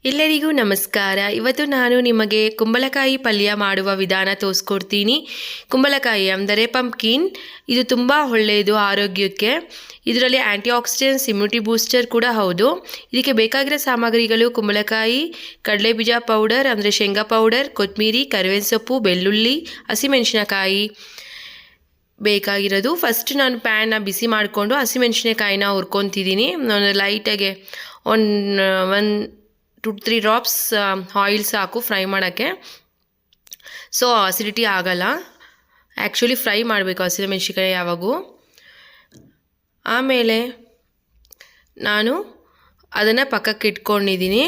ಎಲ್ಲರಿಗೂ ನಮಸ್ಕಾರ. ಇವತ್ತು ನಾನು ನಿಮಗೆ ಕುಂಬಳಕಾಯಿ ಪಲ್ಯ ಮಾಡುವ ವಿಧಾನ ತೋರಿಸ್ಕೊಡ್ತೀನಿ. ಕುಂಬಳಕಾಯಿ ಅಂದರೆ ಪಂಪ್ಕಿನ್, ಇದು ತುಂಬ ಒಳ್ಳೆಯದು ಆರೋಗ್ಯಕ್ಕೆ. ಇದರಲ್ಲಿ ಆ್ಯಂಟಿ ಆಕ್ಸಿಡೆಂಟ್ಸ್, ಇಮ್ಯುನಿಟಿ ಬೂಸ್ಟರ್ ಕೂಡ ಹೌದು. ಇದಕ್ಕೆ ಬೇಕಾಗಿರೋ ಸಾಮಗ್ರಿಗಳು: ಕುಂಬಳಕಾಯಿ, ಕಡಲೆಬೀಜ ಪೌಡರ್ ಅಂದರೆ ಶೇಂಗಾ ಪೌಡರ್, ಕೊತ್ತಂಬರಿ, ಕರಿಬೇವಿನ ಸೊಪ್ಪು, ಬೆಳ್ಳುಳ್ಳಿ, ಹಸಿಮೆಣಸಿನಕಾಯಿ ಬೇಕಾಗಿರೋದು. ಫಸ್ಟ್ ನಾನು ಪ್ಯಾನ್ನ ಬಿಸಿ ಮಾಡಿಕೊಂಡು ಹಸಿಮೆಣಸಿನಕಾಯಿನ ಹುರ್ಕೊತಿದ್ದೀನಿ. ನಾನು ಲೈಟಾಗೆ ಒನ್ 2-3 ಡ್ರಾಪ್ಸ್ ಆಯಿಲ್ ಸಾಕು ಫ್ರೈ ಮಾಡೋಕ್ಕೆ. ಸೊ ಅಸಿಡಿಟಿ ಆಗಲ್ಲ. ಆ್ಯಕ್ಚುಲಿ ಫ್ರೈ ಮಾಡಬೇಕು ಹಸಿಮೆಣಸಿನಕಾಯಿ ಯಾವಾಗೂ. ಆಮೇಲೆ ನಾನು ಅದನ್ನು ಪಕ್ಕಕ್ಕೆ ಇಟ್ಕೊಂಡಿದ್ದೀನಿ.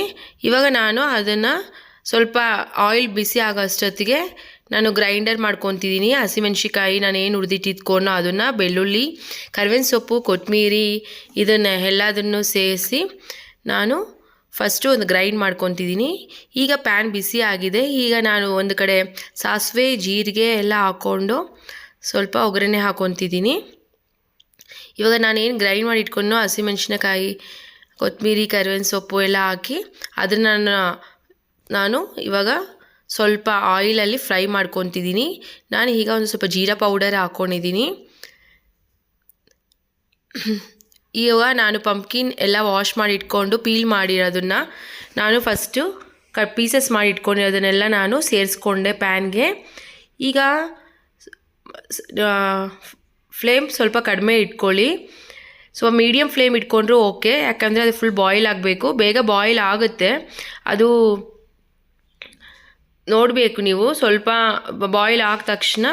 ಇವಾಗ ನಾನು ಅದನ್ನು ಸ್ವಲ್ಪ ಆಯಿಲ್ ಬಿಸಿ ಆಗೋ ಅಷ್ಟೊತ್ತಿಗೆ ನಾನು ಗ್ರೈಂಡರ್ ಮಾಡ್ಕೊತಿದ್ದೀನಿ. ಹಸಿಮೆಣಸಿನಕಾಯಿ ನಾನು ಏನು ಹುರಿದಿಟ್ಟಿದ್ಕೊಂಡು ಅದನ್ನು, ಬೆಳ್ಳುಳ್ಳಿ, ಕರಿಬೇವಿನ ಸೊಪ್ಪು, ಕೊತ್ತಂಬರಿ ಇದನ್ನು ಎಲ್ಲದನ್ನು ಸೇರಿಸಿ ನಾನು ಫಸ್ಟು ಒಂದು ಗ್ರೈಂಡ್ ಮಾಡ್ಕೊತಿದ್ದೀನಿ. ಈಗ ಪ್ಯಾನ್ ಬಿಸಿ ಆಗಿದೆ. ಈಗ ನಾನು ಒಂದು ಕಡೆ ಸಾಸಿವೆ, ಜೀರಿಗೆ ಎಲ್ಲ ಹಾಕ್ಕೊಂಡು ಸ್ವಲ್ಪ ಒಗ್ಗರಣೆ ಹಾಕ್ಕೊತಿದ್ದೀನಿ. ಇವಾಗ ನಾನೇನು ಗ್ರೈಂಡ್ ಮಾಡಿ ಇಟ್ಕೊಂಡು ಹಸಿಮೆಣಸಿನಕಾಯಿ, ಕೊತ್ತಂಬರಿ, ಕರಿಬೇವಿನ ಸೊಪ್ಪು ಎಲ್ಲ ಹಾಕಿ ಅದನ್ನು ನಾನು ಇವಾಗ ಸ್ವಲ್ಪ ಆಯಿಲಲ್ಲಿ ಫ್ರೈ ಮಾಡ್ಕೊತಿದ್ದೀನಿ. ನಾನು ಈಗ ಒಂದು ಸ್ವಲ್ಪ ಜೀರಾ ಪೌಡರ್ ಹಾಕ್ಕೊಂಡಿದ್ದೀನಿ. ಈಗ ನಾನು ಪಂಪ್ಕಿನ್ ಎಲ್ಲ ವಾಶ್ ಮಾಡಿ ಇಟ್ಕೊಂಡು ಪೀಲ್ ಮಾಡಿರೋದನ್ನು ನಾನು ಫಸ್ಟು ಪೀಸಸ್ ಮಾಡಿ ಇಟ್ಕೊಂಡಿರೋದನ್ನೆಲ್ಲ ನಾನು ಸೇರಿಸ್ಕೊಂಡೆ ಪ್ಯಾನ್ಗೆ. ಈಗ ಫ್ಲೇಮ್ ಸ್ವಲ್ಪ ಕಡಿಮೆ ಇಟ್ಕೊಳ್ಳಿ. ಸೊ ಮೀಡಿಯಮ್ ಫ್ಲೇಮ್ ಇಟ್ಕೊಂಡ್ರೂ ಓಕೆ, ಯಾಕಂದರೆ ಅದು ಫುಲ್ ಬಾಯ್ಲ್ ಆಗಬೇಕು. ಬೇಗ ಬಾಯ್ಲ್ ಆಗುತ್ತೆ. ಅದು ನೋಡಬೇಕು ನೀವು. ಸ್ವಲ್ಪ ಬಾಯ್ಲ್ ಆದ ತಕ್ಷಣ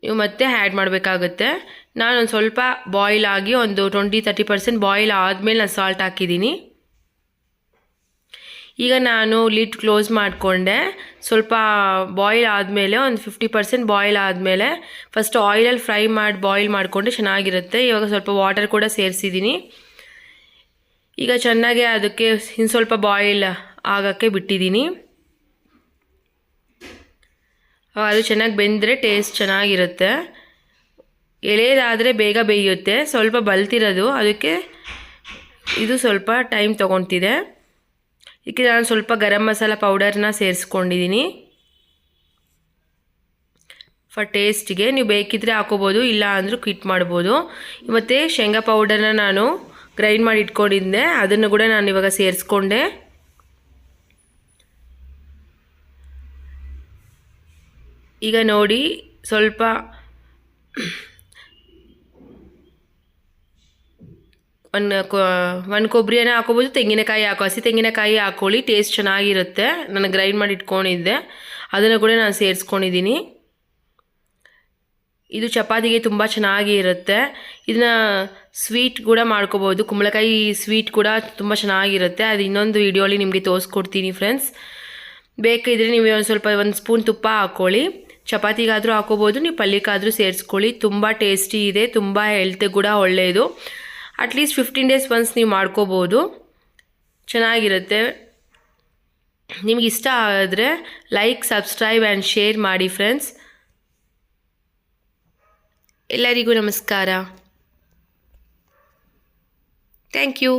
ನೀವು ಮತ್ತೆ ಆ್ಯಡ್ ಮಾಡಬೇಕಾಗುತ್ತೆ. ನಾನೊಂದು ಸ್ವಲ್ಪ ಬಾಯ್ಲ್ ಆಗಿ ಒಂದು 20-30% ಬಾಯ್ಲ್ ಆದಮೇಲೆ ನಾನು ಸಾಲ್ಟ್ ಹಾಕಿದ್ದೀನಿ. ಈಗ ನಾನು ಲಿಡ್ ಕ್ಲೋಸ್ ಮಾಡಿಕೊಂಡೆ. ಸ್ವಲ್ಪ ಬಾಯ್ಲ್ ಆದಮೇಲೆ ಒಂದು 50% ಬಾಯ್ಲ್ ಆದಮೇಲೆ ಫಸ್ಟ್ ಆಯಿಲಲ್ಲಿ ಫ್ರೈ ಮಾಡಿ ಬಾಯ್ಲ್ ಮಾಡಿಕೊಂಡ್ರೆ ಚೆನ್ನಾಗಿರುತ್ತೆ. ಇವಾಗ ಸ್ವಲ್ಪ ವಾಟರ್ ಕೂಡ ಸೇರಿಸಿದ್ದೀನಿ. ಈಗ ಚೆನ್ನಾಗಿ ಅದಕ್ಕೆ ಇನ್ನು ಸ್ವಲ್ಪ ಬಾಯ್ಲ್ ಆಗೋಕ್ಕೆ ಬಿಟ್ಟಿದ್ದೀನಿ. ಅದು ಚೆನ್ನಾಗಿ ಬೆಂದರೆ ಟೇಸ್ಟ್ ಚೆನ್ನಾಗಿರುತ್ತೆ. ಎಳೆದಾದರೆ ಬೇಗ ಬೇಯುತ್ತೆ. ಸ್ವಲ್ಪ ಬಲ್ತಿರೋದು, ಅದಕ್ಕೆ ಇದು ಸ್ವಲ್ಪ ಟೈಮ್ ತೊಗೊತಿದೆ. ಇದಕ್ಕೆ ನಾನು ಸ್ವಲ್ಪ ಗರಂ ಮಸಾಲ ಪೌಡರ್ನ ಸೇರಿಸ್ಕೊಂಡಿದ್ದೀನಿ ಫಾರ್ ಟೇಸ್ಟಿಗೆ. ನೀವು ಬೇಕಿದ್ದರೆ ಹಾಕೋಬೋದು, ಇಲ್ಲ ಅಂದರೂ ಕ್ವಿಟ್ ಮಾಡ್ಬೋದು. ಮತ್ತು ಶೇಂಗಾ ಪೌಡರ್ನ ನಾನು ಗ್ರೈಂಡ್ ಮಾಡಿ ಇಟ್ಕೊಂಡಿದ್ದೆ, ಅದನ್ನು ಕೂಡ ನಾನು ಇವಾಗ ಸೇರಿಸ್ಕೊಂಡೆ. ಈಗ ನೋಡಿ, ಸ್ವಲ್ಪ ಒಂದು ಕೊಬ್ಬರಿಯನ್ನು ಹಾಕೋಬೋದು, ತೆಂಗಿನಕಾಯಿ ಹಸಿ ತೆಂಗಿನಕಾಯಿ ಹಾಕ್ಕೊಳ್ಳಿ, ಟೇಸ್ಟ್ ಚೆನ್ನಾಗಿರುತ್ತೆ. ನಾನು ಗ್ರೈಂಡ್ ಮಾಡಿ ಇಟ್ಕೊಂಡಿದ್ದೆ, ಅದನ್ನು ಕೂಡ ನಾನು ಸೇರಿಸ್ಕೊಂಡಿದ್ದೀನಿ. ಇದು ಚಪಾತಿಗೆ ತುಂಬ ಚೆನ್ನಾಗಿ ಇರುತ್ತೆ. ಇದನ್ನ ಸ್ವೀಟ್ ಕೂಡ ಮಾಡ್ಕೋಬೋದು. ಕುಂಬಳಕಾಯಿ ಸ್ವೀಟ್ ಕೂಡ ತುಂಬ ಚೆನ್ನಾಗಿರುತ್ತೆ. ಅದು ಇನ್ನೊಂದು ವಿಡಿಯೋಲಿ ನಿಮಗೆ ತೋರಿಸ್ಕೊಡ್ತೀನಿ ಫ್ರೆಂಡ್ಸ್. ಬೇಕಿದ್ರೆ ನೀವು ಒಂದು ಸ್ಪೂನ್ ತುಪ್ಪ ಹಾಕ್ಕೊಳ್ಳಿ. ಚಪಾತಿಗಾದರೂ ಹಾಕೋಬೋದು, ನೀವು ಪಲ್ಯಕ್ಕಾದರೂ ಸೇರಿಸ್ಕೊಳ್ಳಿ. ತುಂಬ ಟೇಸ್ಟಿ ಇದೆ, ತುಂಬ ಹೆಲ್ತ್ ಕೂಡ ಒಳ್ಳೆಯದು. ಅಟ್ಲೀಸ್ಟ್ 15 days ಒನ್ಸ್ ನೀವು ಮಾಡ್ಕೋಬೋದು, ಚೆನ್ನಾಗಿರುತ್ತೆ. ನಿಮ್ಗೆ ಇಷ್ಟ ಆದರೆ ಲೈಕ್, ಸಬ್ಸ್ಕ್ರೈಬ್ ಆ್ಯಂಡ್ ಶೇರ್ ಮಾಡಿ ಫ್ರೆಂಡ್ಸ್. ಎಲ್ಲರಿಗೂ ನಮಸ್ಕಾರ. Thank you.